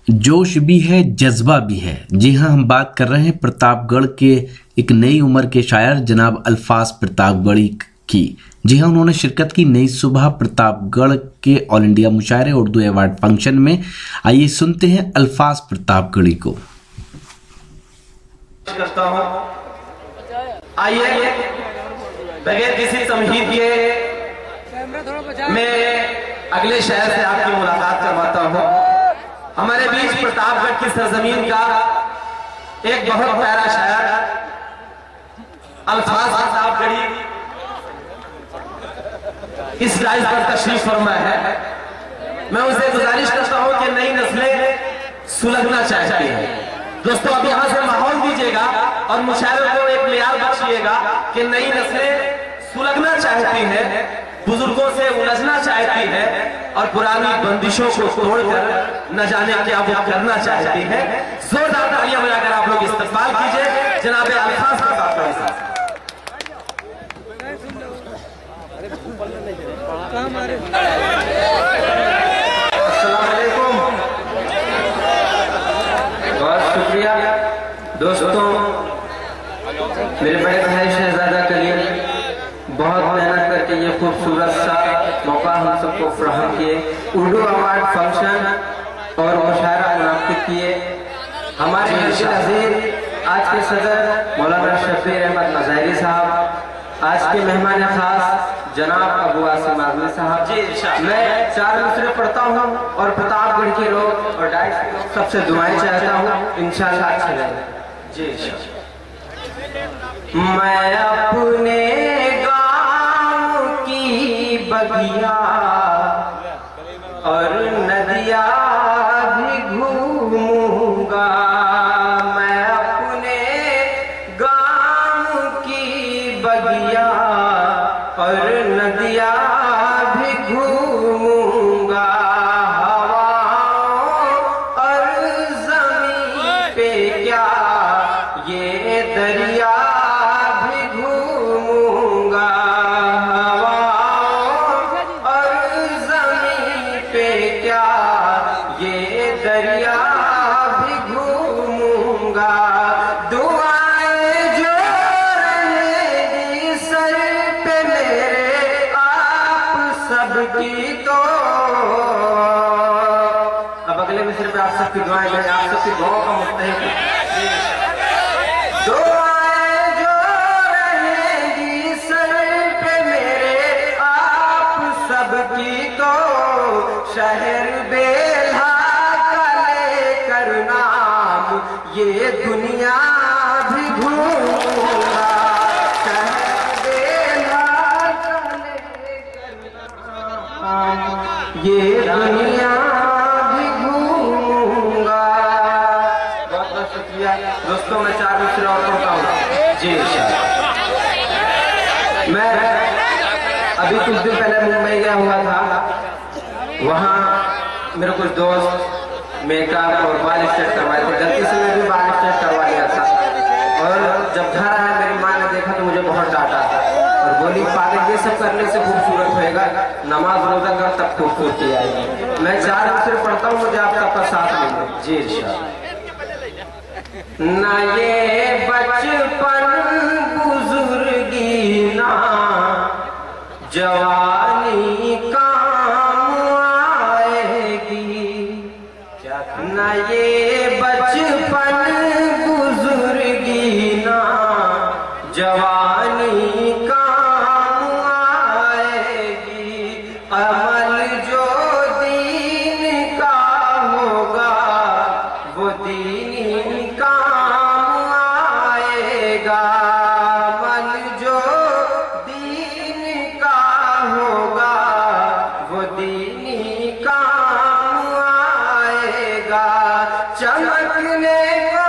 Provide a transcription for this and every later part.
जोश भी है, जज्बा भी है। जी हाँ, हम बात कर रहे हैं प्रतापगढ़ के एक नई उम्र के शायर जनाब अल्फाज प्रतापगढ़ी की। जी हाँ, उन्होंने शिरकत की नई सुबह प्रतापगढ़ के ऑल इंडिया मुशायरे उर्दू अवार्ड फंक्शन में। आइए सुनते हैं अल्फाज प्रतापगढ़ी को। करता हूं, आइए बगैर किसी तमहीद के मैं अगले शहर से आपकी मुलाकात करवाता हूं। हमारे बीच प्रतापगढ़ की सरजमीन का एक बहुत प्यारा शायर अल्फाज प्रतापगढ़ी इस डाइस पर तशरीफ फरमा है। मैं उनसे गुजारिश करता हूं कि नई नस्लें सुलगना चाहती हैं। दोस्तों, अब यहां से माहौल दीजिएगा और मुशायरे को एक मियार बख्शिएगा कि नई नस्लें सुलगना चाहती हैं, बुजुर्गों से उलझना चाहती है और पुरानी बंदिशों को तोड़कर न जाने क्या वो करना चाहती है। जोरदार तालियां बजाकर आप लोग इस्तकबाल कीजिए जनाब अल्फाज प्रतापगढ़ी साहब। अस्सलाम वालेकुम, बहुत शुक्रिया दोस्तों। मेरे बड़े भाई शहजादा कलील बहुत मेहनत करके ये खूबसूरत सा मौका हम सबको फराहम किए, उर्दू अवार्ड फंक्शन और मुशायरा मुनाकिद किए। हमारे अजीज आज के सदर मौलाना शब्बीर अहमद मज़ाहिरी साहब, आज के मेहमान खास जनाब अबू आसिम आज़मी साहब जी। मैं 4 मिसरे पढ़ता हूँ और प्रतापगढ़ के लोग और डाइस के लोग सबसे दुआएं चाहता हूँ, इंशाअल्लाह अच्छा रहेगा जी। मैं अपने गाँव की बगिया और नदिया भी घूमूंगा। मैं अपने गाँव की बगिया और नदिया भी घूमूंगा। हवाओं और जमीन पे क्या ये दरिया भी घूमूंगा। हवाओं और जमीन पे क्या ये दरिया भी घूमूंगा। दुआएं जो रहेगी सर पे मेरे आप सबकी, तो अब अगले मिसरे पे आप सबकी दुआएं हैं, आप सबकी दुआओं का मुस्तहिक दुआएं जो रहेगी सर पे मेरे आप सबकी, तो शहर बेला का लेकर नाम ये दुनिया भी घूमूंगा। शहर बेला का लेकर नाम ये दुनिया भी घूमूंगा। बहुत बहुत शुक्रिया दोस्तों। मैं 4 मिसरे और पढ़ता हूँ जी। मैं अभी कुछ दिन पहले मुंबई गया हुआ था। वहाँ मेरे कुछ दोस्त मेकअप और बाल स्ट्रेट करवाए थे। गलती से मैं भी बाल स्ट्रेट करवा लिया था और जब घर आया मेरी माँ ने देखा तो मुझे बहुत डांटा और बोली, पागल ये सब करने से खूबसूरत होएगा, नमाज रोजा कर तब खूबसूरती आएगी। मैं 4 मिसरे पढ़ता हूँ, मुझे आप सबका साथ मिले जी इंशाअल्लाह। ना ये बचपन बुजुर्गी ना जवानी काम आएगी। ना ये बचपन बुजुर्गी ना जवानी काम आएगी। अमल जो दीन का होगा वो दीनी काम आएगा। अमल जो दीन का होगा वो दीनी काम आएगा। चमकने को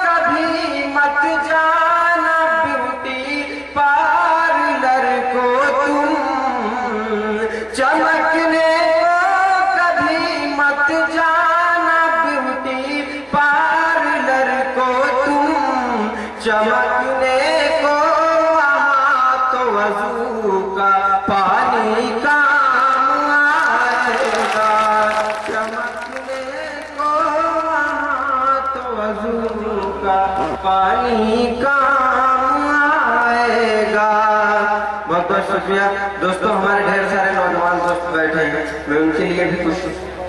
कभी मत जाना ब्यूटी पार्लर को तुम। चमकने को कभी मत जाना ब्यूटी पार्लर को तुम। चमकने को वहाँ तो वजू का पानी काम आएगा। चमकने को वजू का पानी काम आएगा। बहुत बहुत शुक्रिया दोस्तों। हमारे ढेर सारे नौजवान दोस्त बैठे हैं, मैं उनके लिए भी कुछ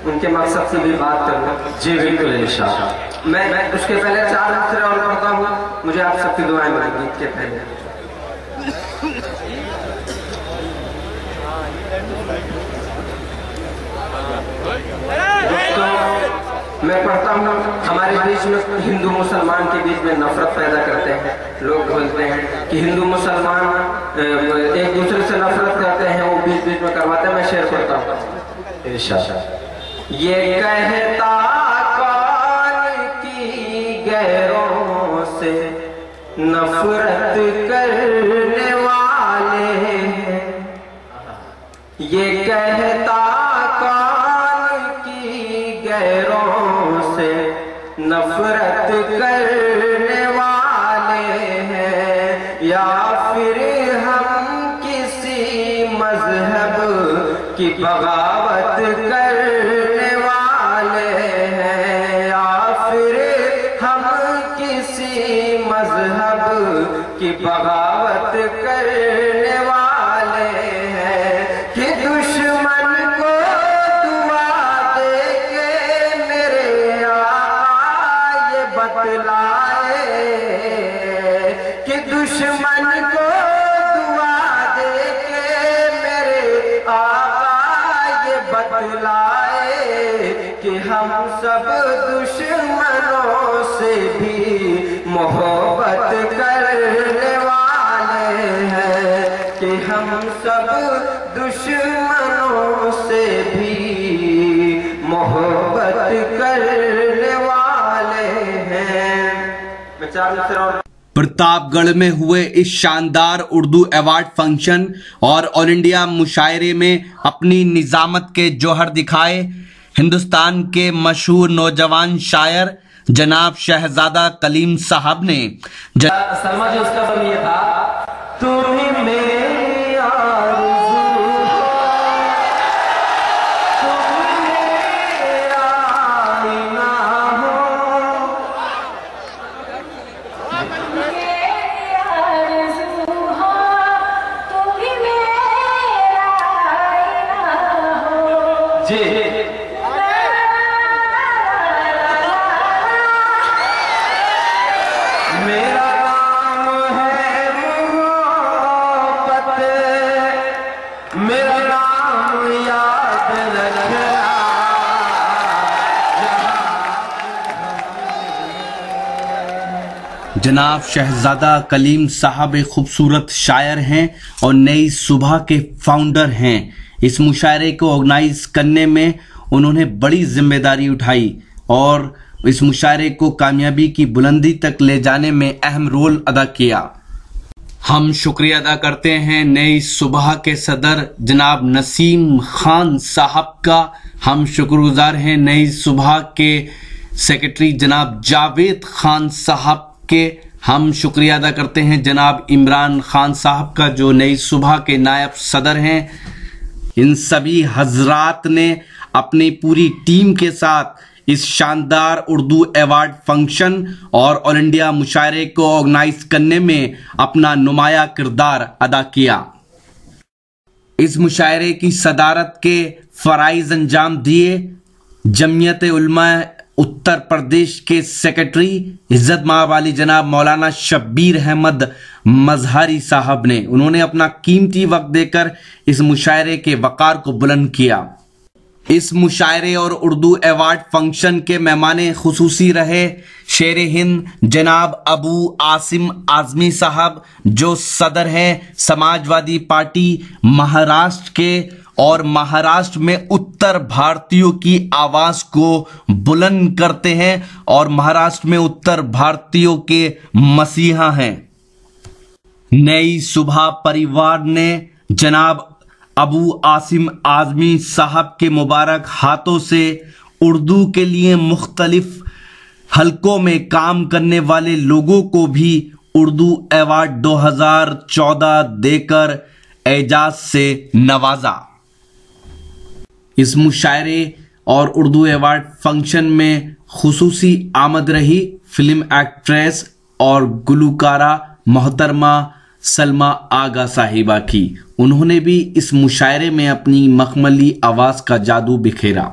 उनके मकसद से भी बात करूँगा। जी बिल्कुल इंशाअल्लाह। मैं उसके पहले 4 मिसरे और पढ़ता हूँ, मुझे आप सबकी दुआएं मिलेंगी गीत के पहले। दोस्तों मैं पढ़ता हूँ, हमारे बीच में हिंदू मुसलमान के बीच में नफरत पैदा करते हैं। लोग बोलते हैं कि हिंदू मुसलमान एक दूसरे से नफरत करते हैं, वो बीच बीच में करवाते हैं। मैं शेर पढ़ता हूँ इंशाअल्लाह। ये कहता कौन की गैरों से नफरत करने वाले हैं, ये कहता कौन की गैरों से नफरत करने वाले हैं, या फिर हम किसी मजहब की बगावत करने वाले हैं, या फिर हम किसी मजहब की बगावत करने वाले हैं, कि दुश्मन को दुआ दे के मेरे आका ये बतलाए, कि दुश्मन को दुआ दे के मेरे आका ये बतलाए, कि हम सब दुश्मनों से भी मोहब्बत करने वाले हैं, कि हम सब दुश्मनों से भी मोहब्बत करने वाले हैं। मैं 4 मिसरे और प्रतापगढ़ में हुए इस शानदार उर्दू अवार्ड फंक्शन और ऑल इंडिया मुशायरे में अपनी निजामत के जौहर दिखाए हिंदुस्तान के मशहूर नौजवान शायर जनाब शहजादा कलीम साहब ने। सलमा जी उसका बम ये था, तुम्ही मेरी आरज़ू हो, तुम मेरा आईना हो, मेरी आरज़ू हो, तुम ही मेरा आईना हो। जी मेरा नाम है मोहब्बत, मेरा नाम याद रखना। जनाब शहजादा कलीम साहब एक खूबसूरत शायर हैं और नई सुबह के फाउंडर हैं। इस मुशायरे को ऑर्गेनाइज करने में उन्होंने बड़ी जिम्मेदारी उठाई और इस मुशायरे को कामयाबी की बुलंदी तक ले जाने में अहम रोल अदा किया। हम शुक्रिया अदा करते हैं नई सुबह के सदर जनाब नसीम खान साहब का। हम शुक्रगुजार हैं नई सुबह के सेक्रेटरी जनाब जावेद खान साहब के। हम शुक्रिया अदा करते हैं जनाब इमरान खान साहब का जो नई सुबह के नायब सदर हैं। इन सभी हजरात ने अपनी पूरी टीम के साथ इस शानदार उर्दू अवार्ड फंक्शन और ऑल इंडिया मुशायरे को ऑर्गेनाइज करने में अपना नुमाया किरदार अदा किया। इस मुशायरे की सदारत के फराइज अंजाम दिए जमीयत उलमा उत्तर प्रदेश के सेक्रेटरी इज्जत मावाली जनाब मौलाना शब्बीर अहमद मजहरी साहब ने। उन्होंने अपना कीमती वक्त देकर इस मुशायरे के वकार को बुलंद किया। इस मुशायरे और उर्दू अवार्ड फंक्शन के मेहमान खुसूसी रहे शेर हिंद जनाब अबू आसिम आजमी साहब जो सदर हैं समाजवादी पार्टी महाराष्ट्र के और महाराष्ट्र में उत्तर भारतीयों की आवाज को बुलंद करते हैं और महाराष्ट्र में उत्तर भारतीयों के मसीहा हैं। नई सुबह परिवार ने जनाब अबू आसिम आजमी साहब के मुबारक हाथों से उर्दू के लिए मुख्तलिफ हलकों में काम करने वाले लोगों को भी उर्दू अवार्ड 2014 देकर एजाज से नवाजा। इस मुशायरे और उर्दू अवार्ड फंक्शन में खुसूसी आमद रही फिल्म एक्ट्रेस और गुलकारा मोहतरमा सलमा आगा साहिबा की। उन्होंने भी इस मुशायरे में अपनी मखमली आवाज का जादू बिखेरा।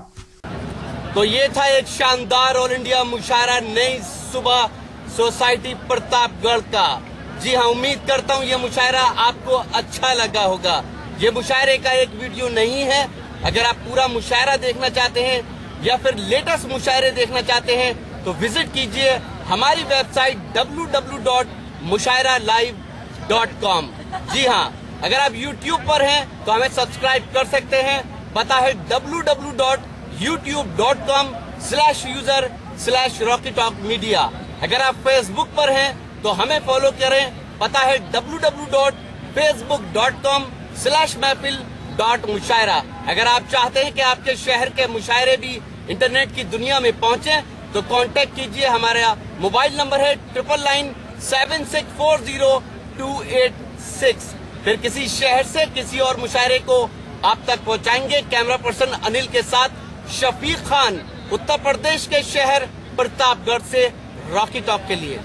तो ये था एक शानदार ऑल इंडिया मुशायरा नई सुबह सोसाइटी प्रतापगढ़ का। जी हाँ, उम्मीद करता हूँ ये मुशायरा आपको अच्छा लगा होगा। ये मुशायरे का एक वीडियो नहीं है। अगर आप पूरा मुशायरा देखना चाहते हैं या फिर लेटेस्ट मुशायरे देखना चाहते हैं तो विजिट कीजिए हमारी वेबसाइट www.mushairalive.com। जी हाँ, अगर आप YouTube पर हैं तो हमें सब्सक्राइब कर सकते हैं। पता है www.youtube.com/user/RockyTalkMedia। अगर आप Facebook पर हैं तो हमें फॉलो करें। पता है www.facebook.com/महफिल.मुशायरा। अगर आप चाहते हैं कि आपके शहर के मुशायरे भी इंटरनेट की दुनिया में पहुंचे तो कांटेक्ट कीजिए। हमारा मोबाइल नंबर है 9997640286। फिर किसी शहर से किसी और मुशायरे को आप तक पहुंचाएंगे। कैमरा पर्सन अनिल के साथ शफीक खान, उत्तर प्रदेश के शहर प्रतापगढ़ से रॉकी टॉक के लिए।